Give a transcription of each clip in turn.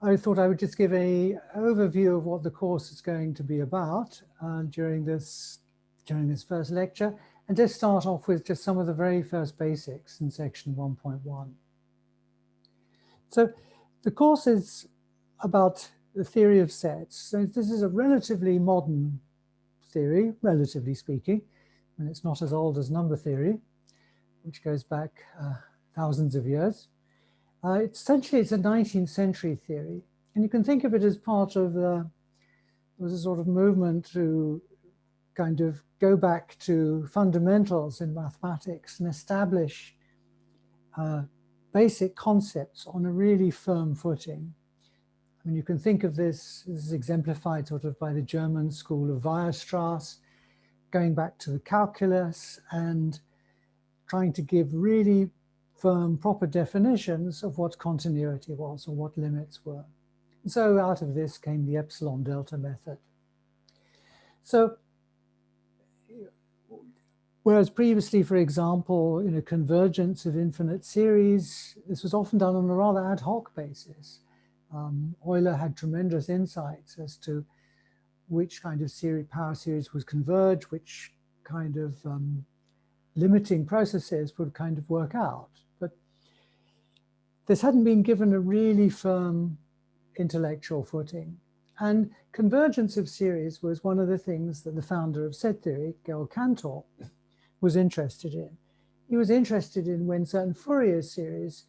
I thought I would just give an overview of what the course is going to be about during this first lecture, and just start off with just some of the very first basics in section 1.1. So the course is about the theory of sets. So this is a relatively modern theory, relatively speaking, and it's not as old as number theory, which goes back thousands of years. Essentially, it's a 19th century theory, and you can think of it as part of there was a sort of movement to kind of go back to fundamentals in mathematics and establish basic concepts on a really firm footing. I mean, you can think of this is exemplified sort of by the German school of Weierstrass, going back to the calculus and trying to give really firm, proper definitions of what continuity was or what limits were. And so out of this came the epsilon delta method. So, whereas previously, for example, convergence of infinite series, this was often done on a rather ad hoc basis. Euler had tremendous insights as to which kind of power series would converge, which kind of limiting processes would kind of work out. But this hadn't been given a really firm intellectual footing. And convergence of series was one of the things that the founder of set theory, Cantor, was interested in. He was interested in when certain Fourier series,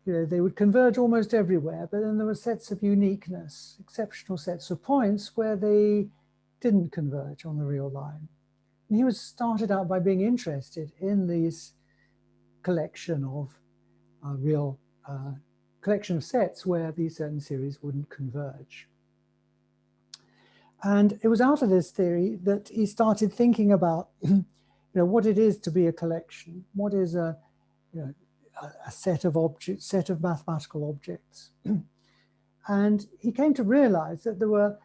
they would converge almost everywhere, but then there were sets of uniqueness, exceptional sets of points where they didn't converge on the real line. And he started out by being interested in these collection of collection of sets where these certain series wouldn't converge. And it was out of this theory that he started thinking about what it is to be a collection. What is a set of objects, set of mathematical objects. And he came to realize that there were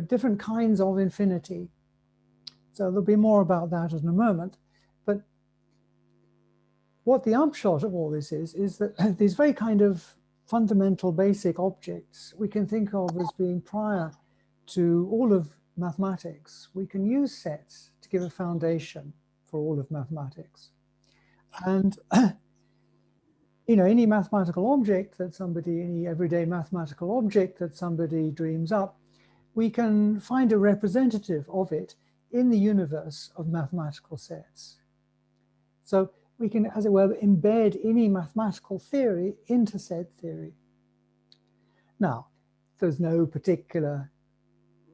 different kinds of infinity. So there'll be more about that in a moment. But what the upshot of all this is that these very kind of fundamental basic objects we can think of as being prior to all of mathematics. We can use sets to give a foundation for all of mathematics. And any mathematical object that any everyday mathematical object that somebody dreams up, we can find a representative of it in the universe of mathematical sets. So we can, as it were, embed any mathematical theory into set theory. Now, there's no particular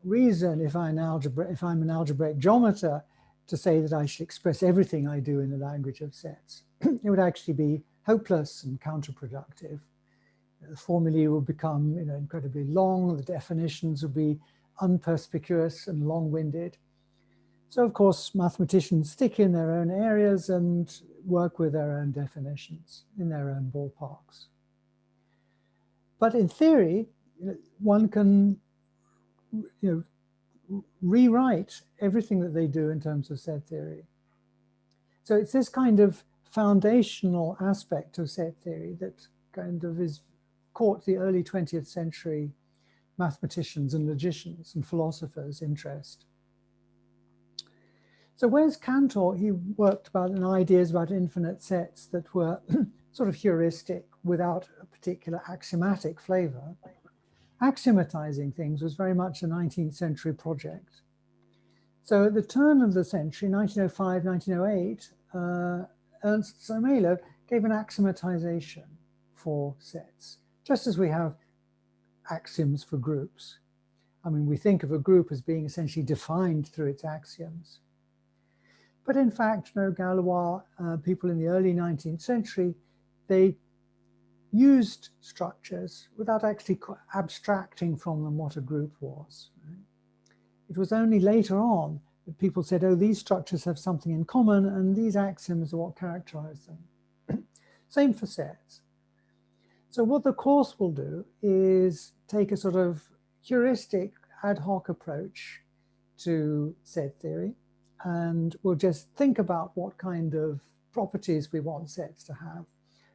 reason if I'm an algebraic geometer to say that I should express everything I do in the language of sets. It would actually be hopeless and counterproductive. The formulae will become incredibly long, the definitions will be unperspicuous and long-winded. So of course, mathematicians stick in their own areas and work with their own definitions in their own ballparks. But in theory, one can rewrite everything that they do in terms of set theory. So it's this kind of foundational aspect of set theory that kind of is caught the early 20th century mathematicians and logicians and philosophers' interest. So whereas Cantor, he worked on ideas about infinite sets that were sort of heuristic without a particular axiomatic flavor, axiomatizing things was very much a 19th century project. So at the turn of the century, 1905, 1908, Ernst Zermelo gave an axiomatization for sets, just as we have axioms for groups. I mean, we think of a group as being essentially defined through its axioms. But in fact, Galois, people in the early 19th century, they used structures without actually abstracting from them what a group was. Right? It was only later on that people said, oh, these structures have something in common and these axioms are what characterize them. Same for sets. So what the course will do is take a sort of heuristic ad hoc approach to set theory, and we'll just think about what kind of properties we want sets to have.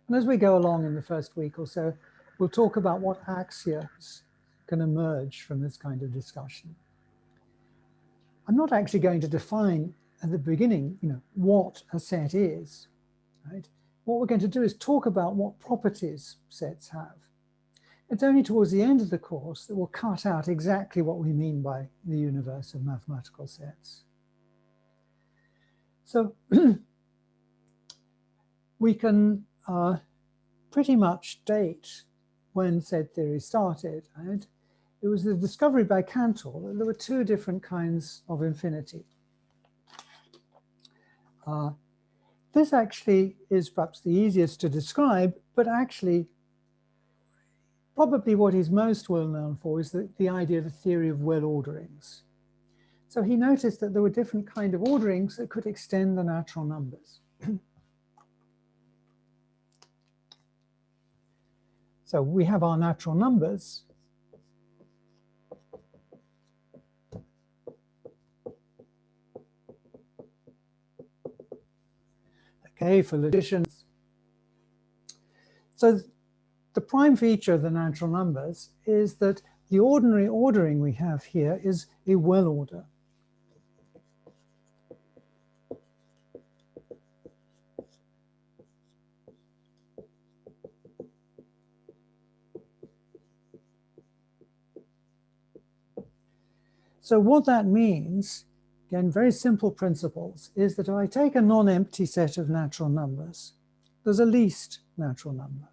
And as we go along in the first week or so, we'll talk about what axioms can emerge from this kind of discussion. I'm not actually going to define at the beginning, what a set is, right? What we're going to do is talk about what properties sets have. It's only towards the end of the course that we'll cut out exactly what we mean by the universe of mathematical sets. So we can pretty much date when set theory started, right? It was the discovery by Cantor that there were two different kinds of infinity. This actually is perhaps the easiest to describe, but actually probably what he's most well known for is the idea of the theory of well orderings. So he noticed that there were different kinds of orderings that could extend the natural numbers. So we have our natural numbers. Okay, for logicians. So the prime feature of the natural numbers is that the ordinary ordering we have here is a well order. So what that means, again, very simple principles, is that if I take a non-empty set of natural numbers, there's a least natural number.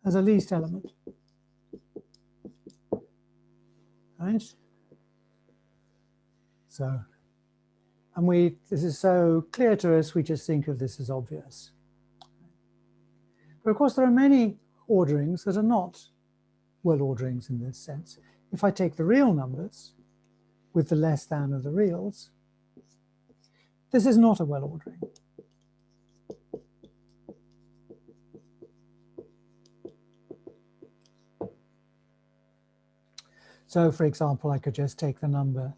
As a least element, right? So, and this is so clear to us, we just think of this as obvious. But of course, there are many orderings that are not well orderings in this sense. If I take the real numbers with the less than of the reals, this is not a well ordering. So for example, I could just take the number,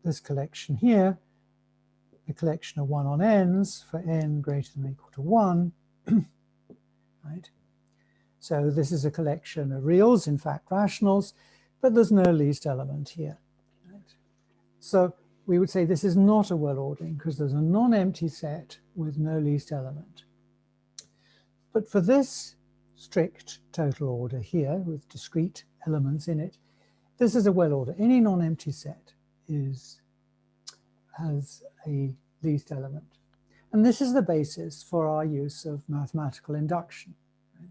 this collection here, the collection of 1 on n's for n greater than or equal to 1, right? So this is a collection of reals, in fact rationals, but there's no least element here, right? So we would say this is not a well ordering because there's a non-empty set with no least element. But for this strict total order here with discrete elements in it, this is a well order. Any non-empty set has a least element. And this is the basis for our use of mathematical induction. Right?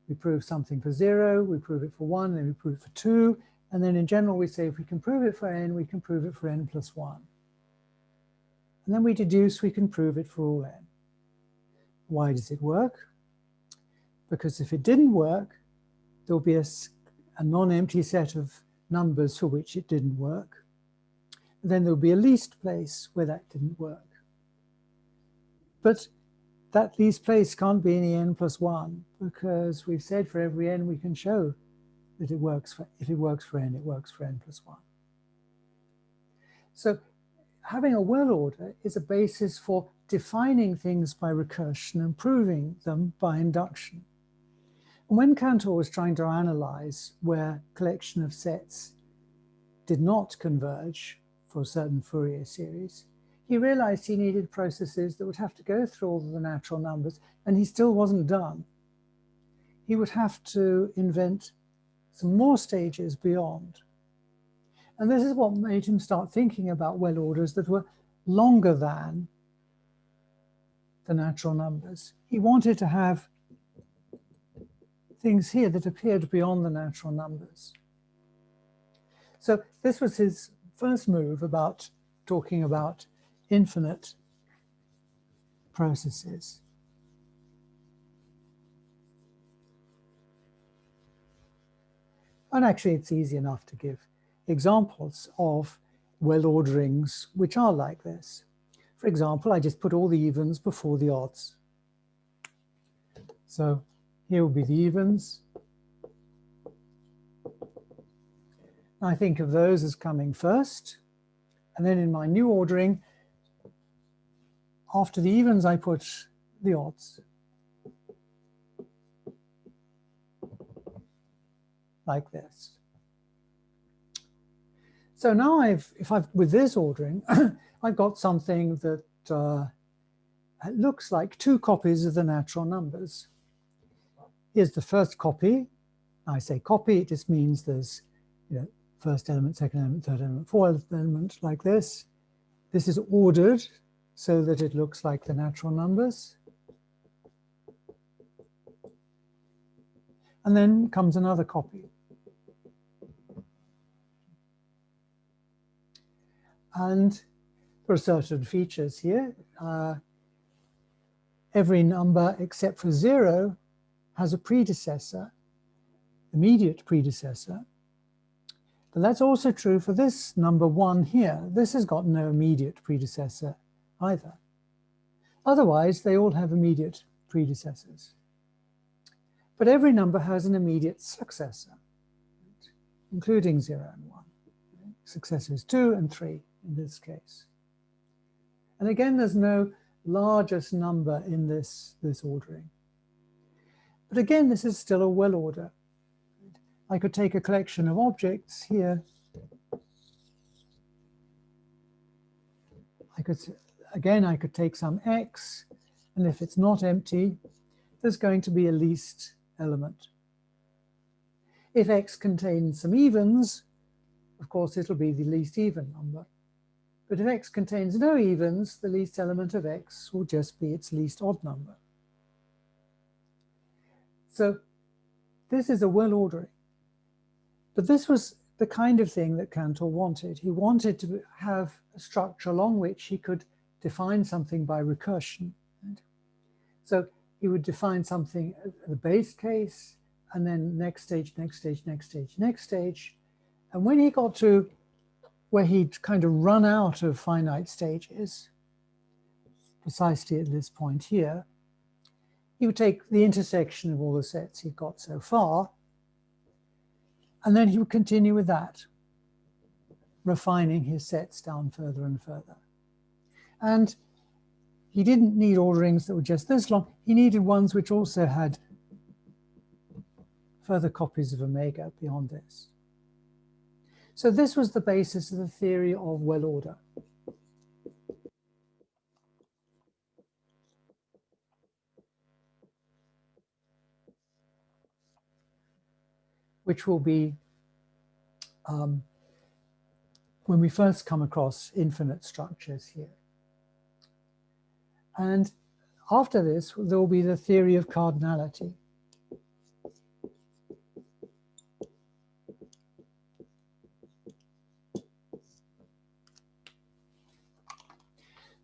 We prove something for 0, we prove it for 1, then we prove it for 2, and then in general we say if we can prove it for n, we can prove it for n plus 1. And then we deduce we can prove it for all n. Why does it work? Because if it didn't work, there'll be a non-empty set of numbers for which it didn't work. Then there'll be a least place where that didn't work. But that least place can't be any n plus 1 because we've said for every n we can show that it works for, if it works for n, it works for n plus 1. So having a well order is a basis for defining things by recursion and proving them by induction. And when Cantor was trying to analyze where collection of sets did not converge for a certain Fourier series, he realized he needed processes that would have to go through all of the natural numbers, and he still wasn't done. He would have to invent some more stages beyond. And this is what made him start thinking about well orders that were longer than the natural numbers. He wanted to have things here that appeared beyond the natural numbers. So this was his first move about talking about infinite processes. And actually, it's easy enough to give examples of well orderings which are like this. For example, I just put all the evens before the odds. So here will be the evens. I think of those as coming first. And then in my new ordering, after the evens, I put the odds. Like this. So now with this ordering, I've got something that looks like two copies of the natural numbers. Here's the first copy. I say copy, it just means there's, first element, second element, third element, fourth element, like this. This is ordered so that it looks like the natural numbers. And then comes another copy. And there are certain features here. Every number except for 0 has a predecessor, immediate predecessor. But that's also true for this number 1 here. This has got no immediate predecessor either. Otherwise, they all have immediate predecessors. But every number has an immediate successor, including 0 and 1. Successors 2 and 3 in this case. And again, there's no largest number in this ordering. But again, this is still a well order. I could take a collection of objects here. I could take some x, and if it's not empty, there's going to be a least element. If x contains some evens, of course, it'll be the least even number. But if x contains no evens, the least element of x will just be its least odd number. So this is a well ordering. But this was the kind of thing that Cantor wanted. He wanted to have a structure along which he could define something by recursion. Right? So he would define something at the base case, and then next stage, next stage, next stage, next stage. And when he got to where he'd kind of run out of finite stages, precisely at this point here, he would take the intersection of all the sets he'd got so far, and then he would continue with that, refining his sets down further and further. And he didn't need orderings that were just this long. He needed ones which also had further copies of omega beyond this. So this was the basis of the theory of well order. Which will be when we first come across infinite structures here. And after this, there will be the theory of cardinality.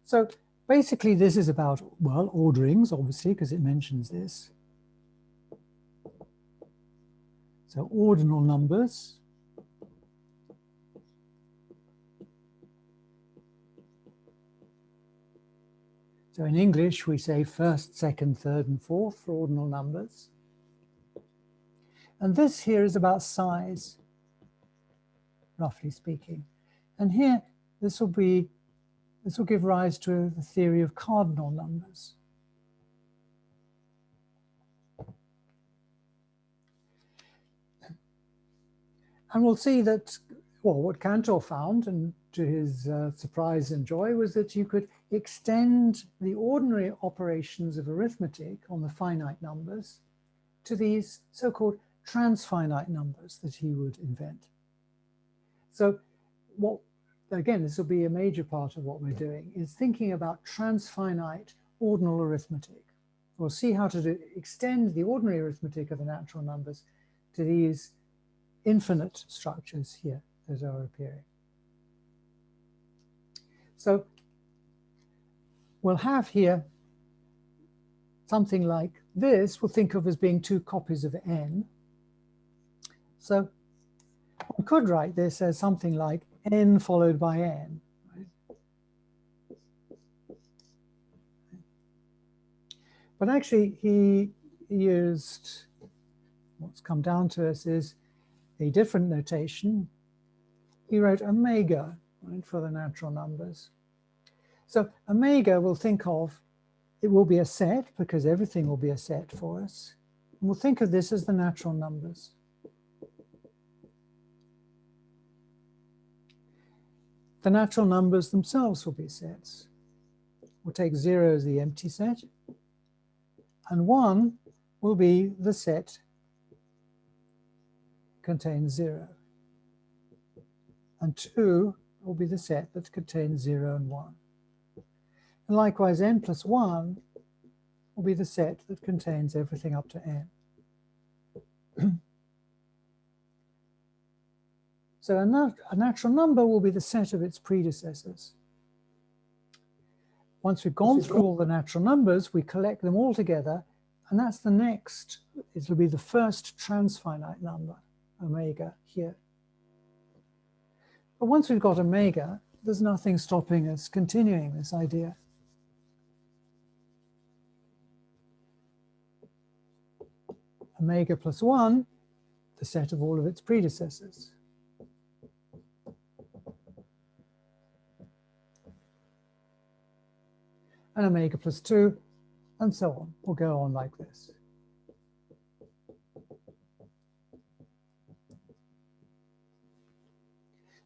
So basically, this is about, well, orderings, obviously, because it mentions this. So ordinal numbers. So in English, we say first, second, third, and fourth for ordinal numbers. And this here is about size, roughly speaking. And here, this will give rise to the theory of cardinal numbers. And we'll see that, well, what Cantor found, and to his surprise and joy, was that you could extend the ordinary operations of arithmetic on the finite numbers to these so-called transfinite numbers that he would invent. So again, this will be a major part of what we're doing, is thinking about transfinite ordinal arithmetic. We'll see how to extend the ordinary arithmetic of the natural numbers to these infinite structures here that are appearing. So we'll have here something like this, we'll think of as being two copies of n. So we could write this as something like n followed by n. Right? But actually, he used, what's come down to us is a different notation, he wrote omega, right, for the natural numbers. So omega we'll think of, it will be a set because everything will be a set for us. And we'll think of this as the natural numbers. The natural numbers themselves will be sets. We'll take 0 as the empty set, and 1 will be the set contains 0. And 2 will be the set that contains 0 and 1. And likewise, n plus 1 will be the set that contains everything up to n. So a natural number will be the set of its predecessors. Once we've gone through all the natural numbers, we collect them all together, and that's the next, it'll be the first transfinite number, omega, here. But once we've got omega, there's nothing stopping us continuing this idea. Omega plus 1, the set of all of its predecessors. And omega plus 2, and so on. We'll go on like this.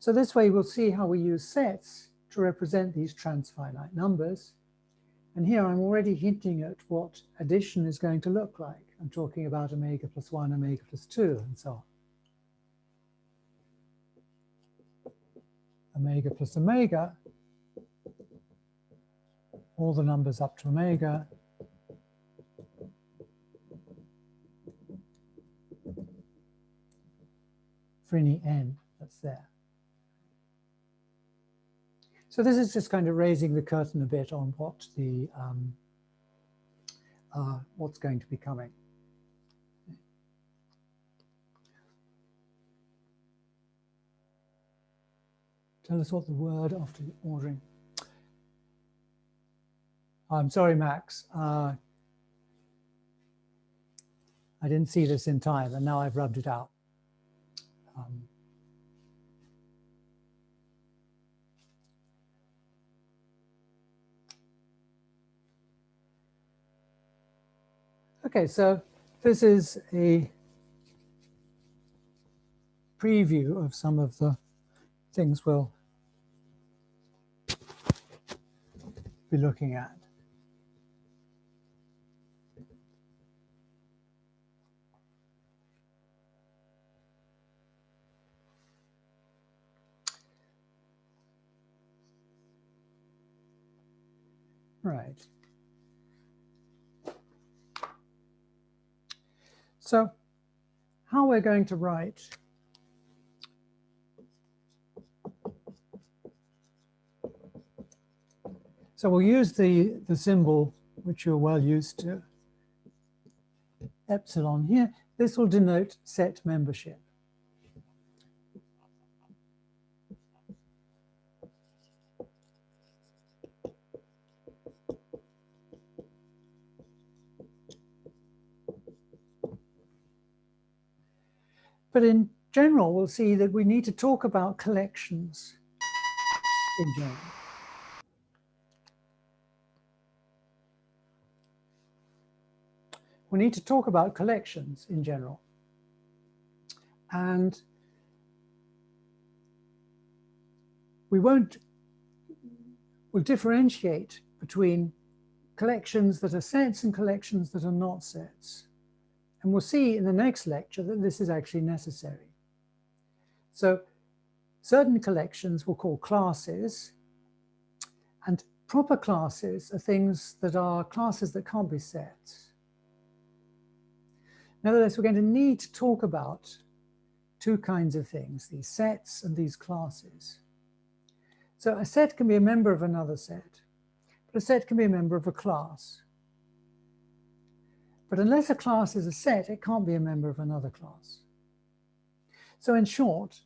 So this way we'll see how we use sets to represent these transfinite numbers. And here I'm already hinting at what addition is going to look like. I'm talking about omega plus 1, omega plus 2, and so on. Omega plus omega, all the numbers up to omega, for any n that's there. So this is just kind of raising the curtain a bit on what the what's going to be coming. Tell us what the word after ordering. I'm sorry, Max. I didn't see this in time, and now I've rubbed it out. Okay, so this is a preview of some of the things we'll be looking at. Right. So how we're going to write so we'll use the symbol which you're well used to, epsilon here. This will denote set membership. But in general, we'll see that we need to talk about collections in general. We need to talk about collections in general. And we'll differentiate between collections that are sets and collections that are not sets. And we'll see in the next lecture that this is actually necessary. So certain collections we'll call classes, and proper classes are things that are classes that can't be sets. Nevertheless, we're going to need to talk about two kinds of things, these sets and these classes. So a set can be a member of another set, but a set can be a member of a class. But unless a class is a set, it can't be a member of another class. So in short,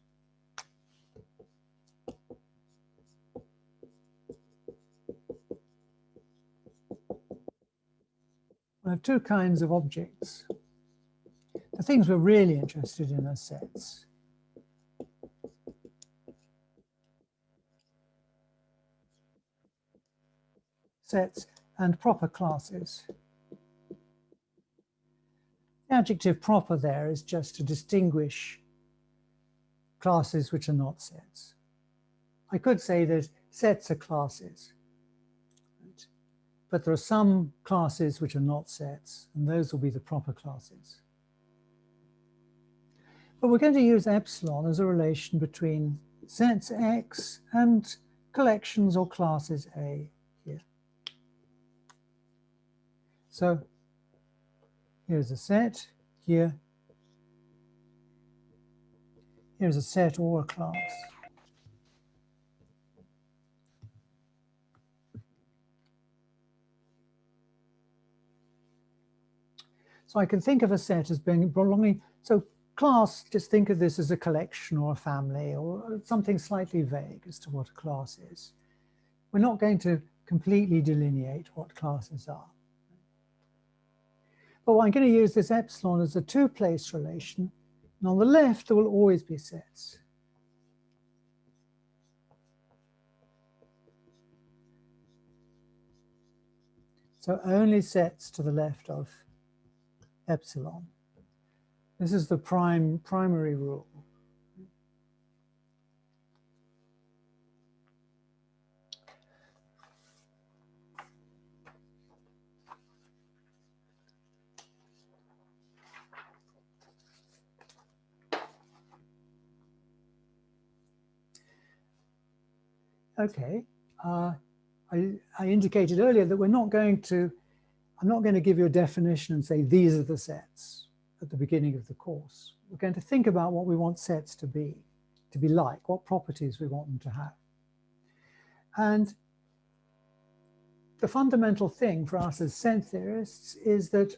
we have two kinds of objects. The things we're really interested in are sets. sets and proper classes. The adjective proper there is just to distinguish classes which are not sets. I could say that sets are classes, right? But there are some classes which are not sets, and those will be the proper classes. But we're going to use epsilon as a relation between sets X and collections or classes A here. So here's a set here. Here's a set or a class. So I can think of a set as being belonging, so class, just think of this as a collection or a family or something slightly vague as to what a class is. We're not going to completely delineate what classes are. But I'm going to use this epsilon as a two-place relation. And on the left, there will always be sets. So only sets to the left of epsilon. This is the primary rule. Okay, I indicated earlier that I'm not going to give you a definition and say these are the sets at the beginning of the course. We're going to think about what we want sets to be like, what properties we want them to have. And the fundamental thing for us as set theorists is that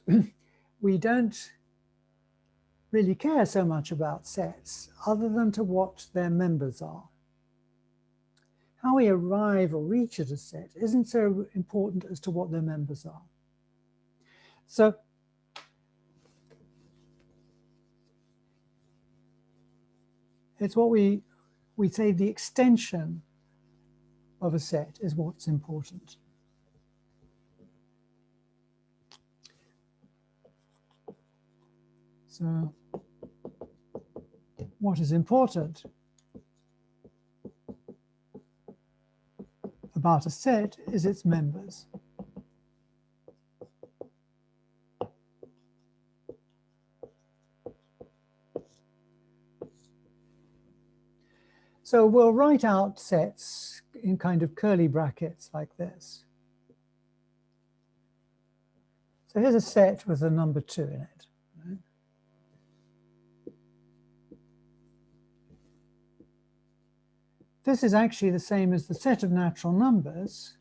we don't really care so much about sets other than to what their members are. How we arrive or reach at a set isn't so important as to what their members are. So it's what we say the extension of a set is what's important. So what is important about a set is its members. So we'll write out sets in kind of curly brackets like this. So here's a set with a number 2 in it. Right? This is actually the same as the set of natural numbers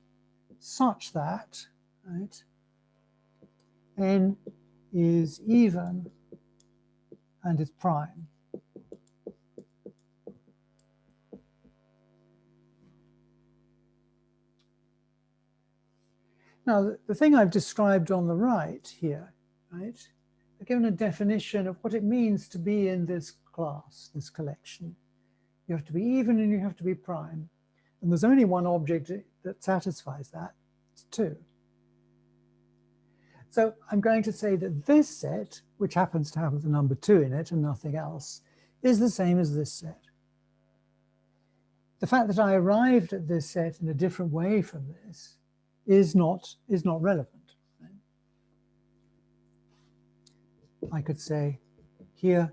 such that, right, n is even and is prime. Now, the thing I've described on the right here, right, I've given a definition of what it means to be in this class, this collection. You have to be even and you have to be prime. And there's only one object that satisfies that, it's 2. So I'm going to say that this set, which happens to have the number 2 in it and nothing else, is the same as this set. The fact that I arrived at this set in a different way from this is not relevant. Right? I could say here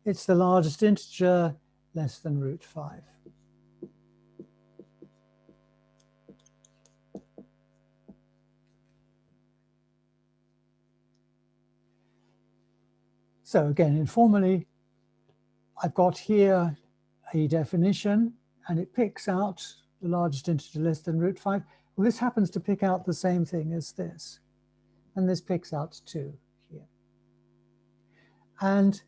it's the largest integer less than √5. So again, informally, I've got here a definition and it picks out the largest integer less than √5. Well, this happens to pick out the same thing as this. And this picks out 2 here. And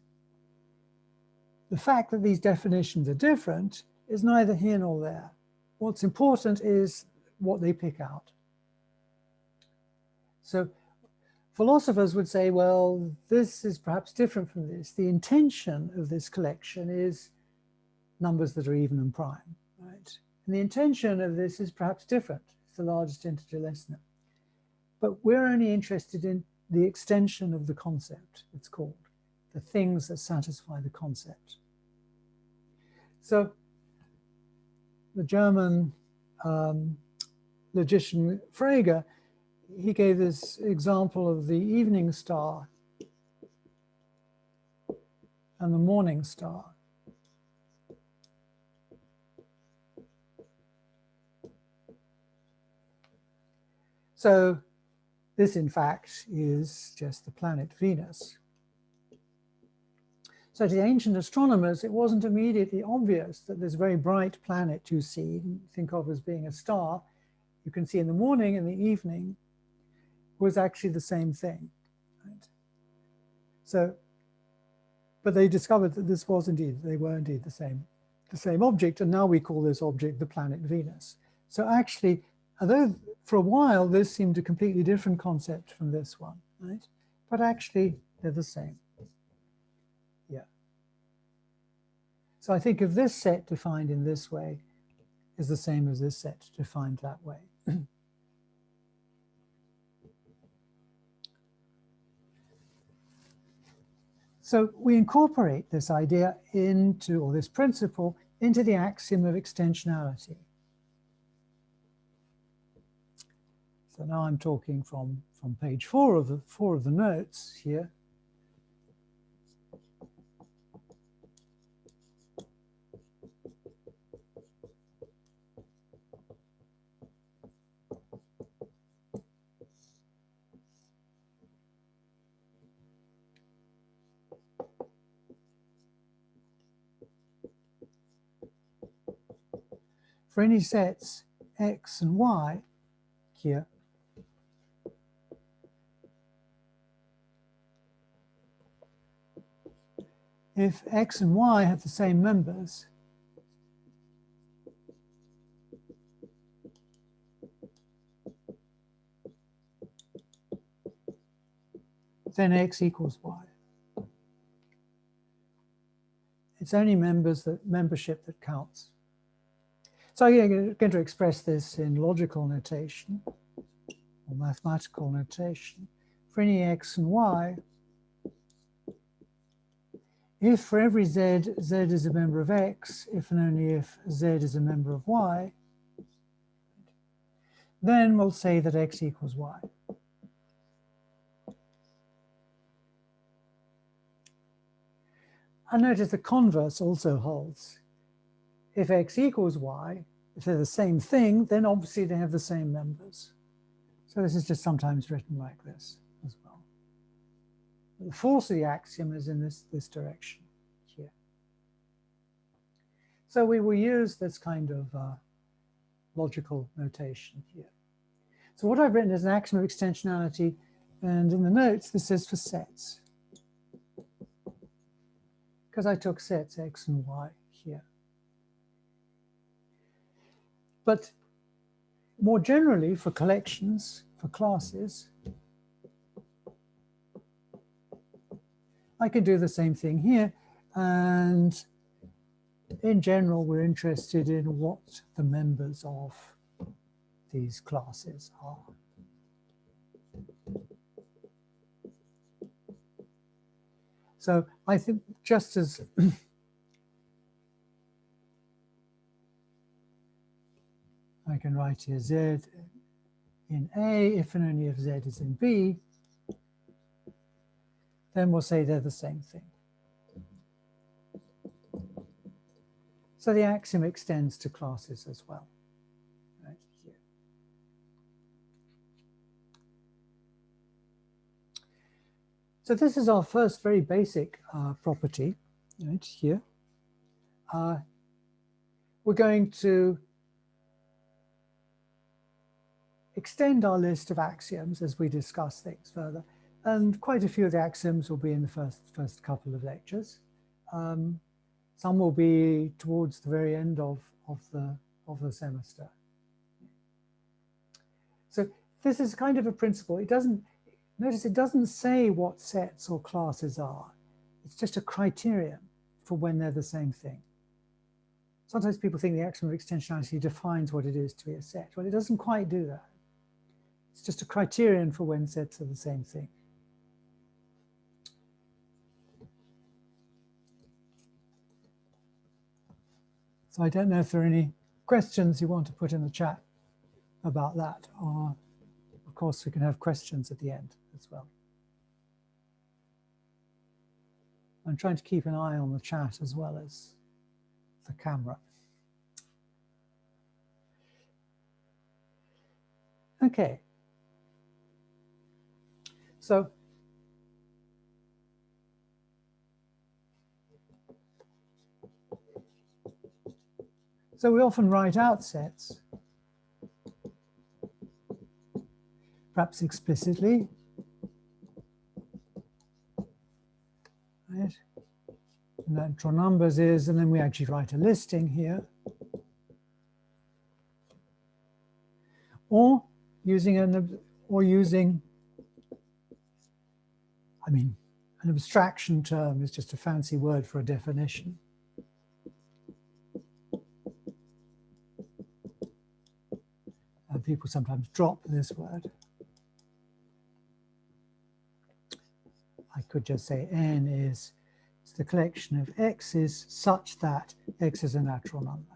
the fact that these definitions are different is neither here nor there. What's important is what they pick out. So philosophers would say, well, this is perhaps different from this. The intention of this collection is numbers that are even and prime, right? And the intention of this is perhaps different. It's the largest integer listener. But we're only interested in the extension of the concept, it's called, the things that satisfy the concept. So the German logician Frege, he gave this example of the evening star and the morning star. So this, in fact, is just the planet Venus. So to the ancient astronomers, it wasn't immediately obvious that this very bright planet you see, think of as being a star, you can see in the morning and the evening, was actually the same thing. Right? So, but they discovered that this was indeed, they were indeed the same object, and now we call this object the planet Venus. So actually, although for a while this seemed a completely different concept from this one, right? But actually they're the same. Yeah. So I think of this set defined in this way is the same as this set defined that way. So we incorporate this idea into, or this principle, into the axiom of extensionality. So now I'm talking from page 4 of the notes here. For any sets x and y here, if x and y have the same members, then x equals y. It's only membership that counts. So I'm going to express this in logical notation or mathematical notation. For any x and y, if for every z, z is a member of x, if and only if z is a member of y, then we'll say that x equals y. And notice the converse also holds. If x equals y, if they're the same thing, then obviously they have the same members. So this is just sometimes written like this as well. The force of the axiom is in this direction here. So we will use this kind of logical notation here. So what I've written is an axiom of extensionality, and in the notes this is for sets, because I took sets x and y here. But more generally, for collections, for classes, I can do the same thing here. And in general, we're interested in what the members of these classes are. So I think just as I can write here z in A, if and only if z is in B, then we'll say they're the same thing. So the axiom extends to classes as well, right here. So this is our first very basic property, right here. We're going to extend our list of axioms as we discuss things further, and quite a few of the axioms will be in the first couple of lectures. Some will be towards the very end of the semester. So this is kind of a principle. It doesn't, Notice it doesn't say what sets or classes are. It's just a criterion for when they're the same thing. Sometimes people think the axiom of extensionality defines what it is to be a set. Well, it doesn't quite do that. It's just a criterion for when sets are the same thing. So I don't know if there are any questions you want to put in the chat about that, or of course we can have questions at the end as well. I'm trying to keep an eye on the chat as well as the camera. Okay. So we often write out sets, perhaps explicitly, right? Natural numbers is, and then we actually write a listing here. Or using an abstraction term is just a fancy word for a definition. And people sometimes drop this word. I could just say N is the collection of x's such that x is a natural number.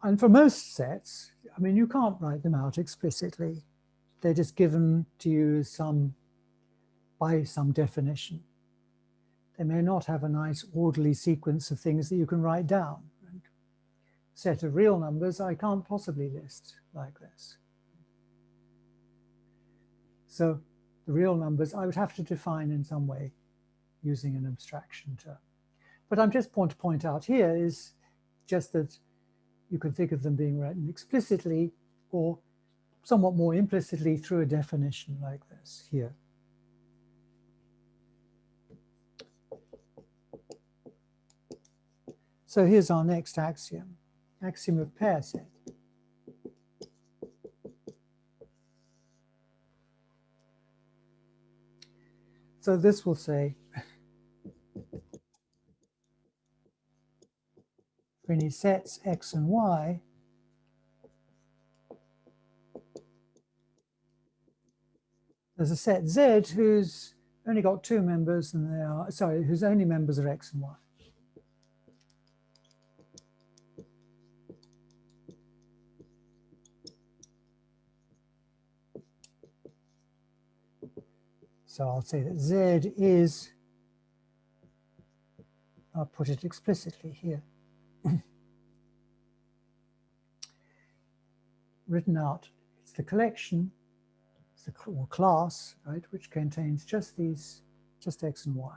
And for most sets, I mean, you can't write them out explicitly. They're just given to you by some definition. They may not have a nice orderly sequence of things that you can write down. Right? Set of real numbers I can't possibly list like this. So the real numbers I would have to define in some way using an abstraction term. But I'm just want to point out here is just that you can think of them being written explicitly or somewhat more implicitly through a definition like this here. So here's our next axiom, axiom of pair set. So this will say, for any sets x and y, there's a set Z who's only got two members and they are, sorry, whose only members are x and y. So I'll say that Z is, I'll put it explicitly here. Written out, it's the collection, it's the class, right, which contains just x and y.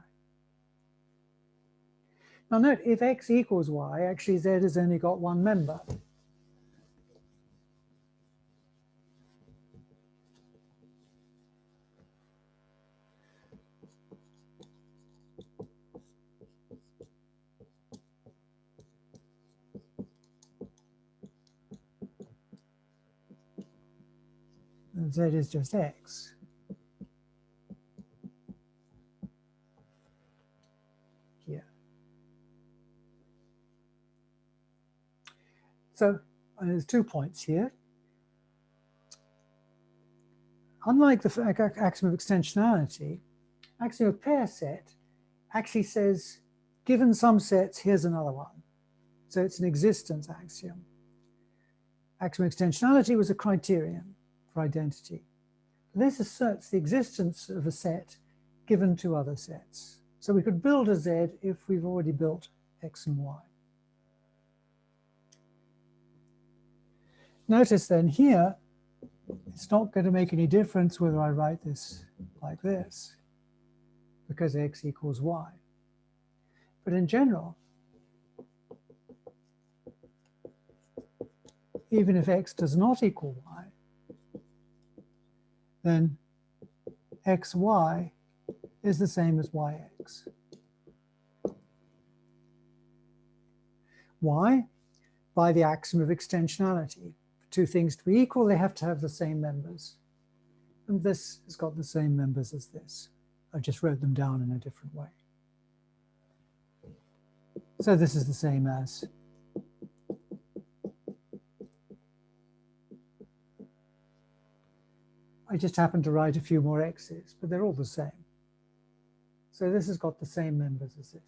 Now note, if x equals y, actually Z has only got one member. And Z is just x. Here. So there's 2 points here. Unlike the axiom of extensionality, axiom of pair set actually says, given some sets, here's another one. So it's an existence axiom. Axiom of extensionality was a criterion for identity. This asserts the existence of a set given to other sets. So we could build a Z if we've already built x and y. Notice then here, it's not going to make any difference whether I write this like this, because x equals y. But in general, even if x does not equal y, then xy is the same as yx. Why? By the axiom of extensionality. For two things to be equal, they have to have the same members. And this has got the same members as this. I just wrote them down in a different way. So this is the same as I just happened to write a few more x's, but they're all the same. So this has got the same members as this.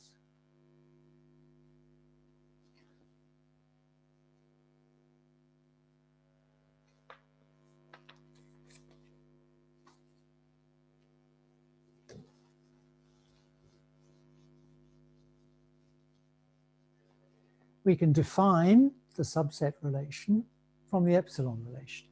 We can define the subset relation from the epsilon relation.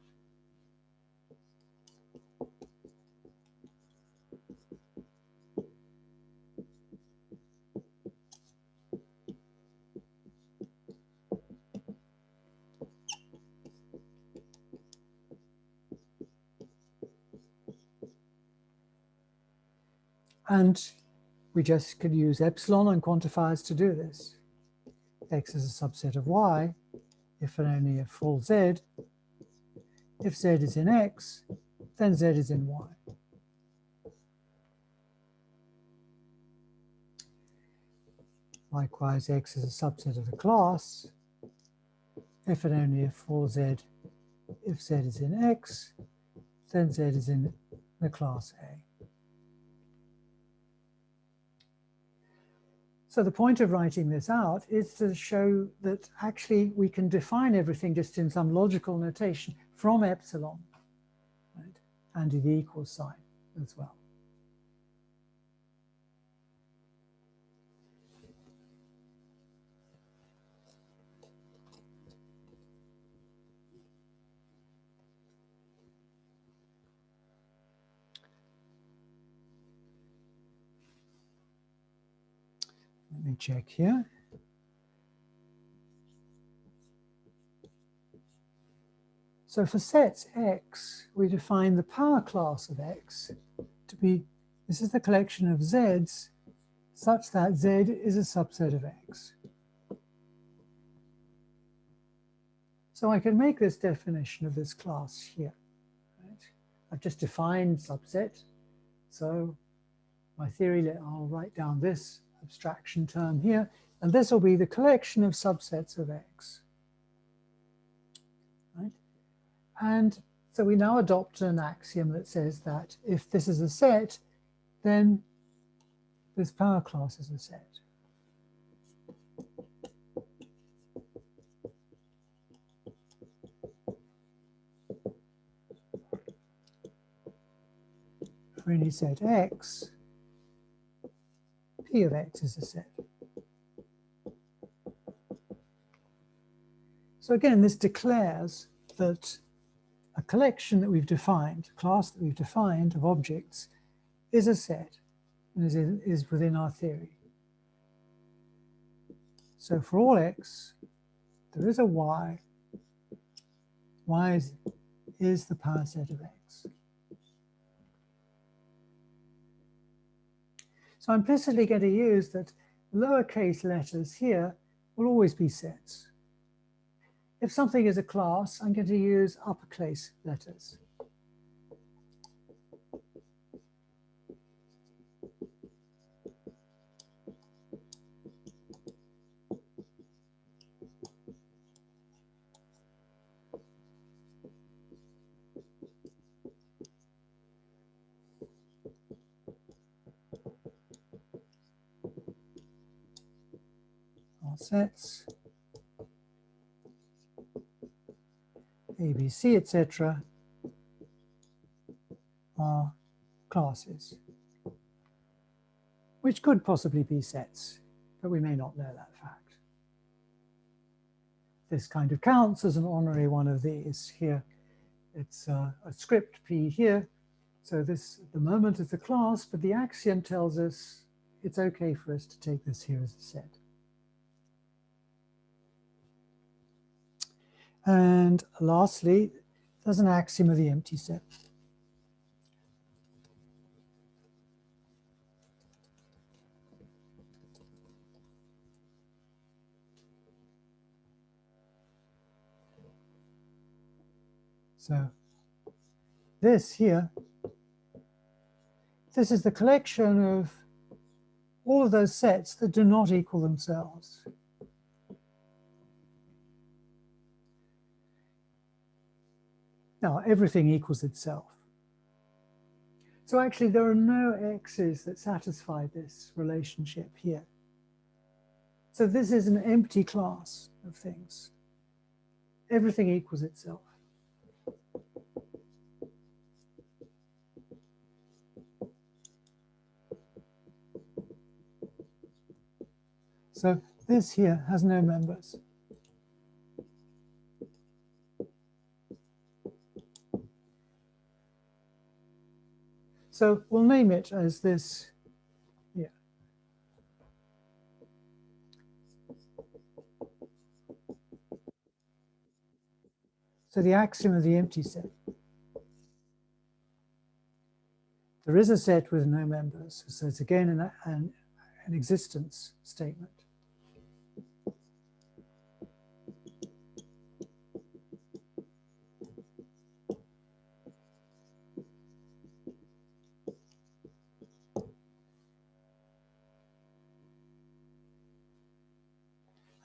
And we just could use epsilon and quantifiers to do this. X is a subset of y, if and only if full z. If z is in x, then z is in y. Likewise, x is a subset of the class, if and only if full z, if z is in x, then z is in the class A. So the point of writing this out is to show that actually we can define everything just in some logical notation from epsilon, right? And the equal sign as well. Let me check here. So for sets X, we define the power class of X to be, this is the collection of Zs such that Z is a subset of X. So I can make this definition of this class here. Right? I've just defined subset. So my theory, I'll write down this abstraction term here, and this will be the collection of subsets of X. Right? And so we now adopt an axiom that says that if this is a set, then this power class is a set. For any set X, P of X is a set. So again, this declares that a collection that we've defined, a class that we've defined of objects, is a set and is within our theory. So for all X, there is a Y. Y is the power set of X. So I'm implicitly going to use that lowercase letters here will always be sets. If something is a class, I'm going to use uppercase letters. All sets. A, B, C, etc. are classes, which could possibly be sets, but we may not know that fact. This kind of counts as an honorary one of these. Here, it's a script P here. So this, at the moment, is a class, but the axiom tells us it's okay for us to take this here as a set. And lastly, there's an axiom of the empty set. So this here, this is the collection of all of those sets that do not equal themselves. Now, everything equals itself. So actually, there are no x's that satisfy this relationship here. So this is an empty class of things. Everything equals itself. So this here has no members. So we'll name it as this here. So the axiom of the empty set. There is a set with no members, so it's again an existence statement.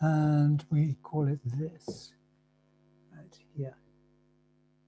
And we call it this right here.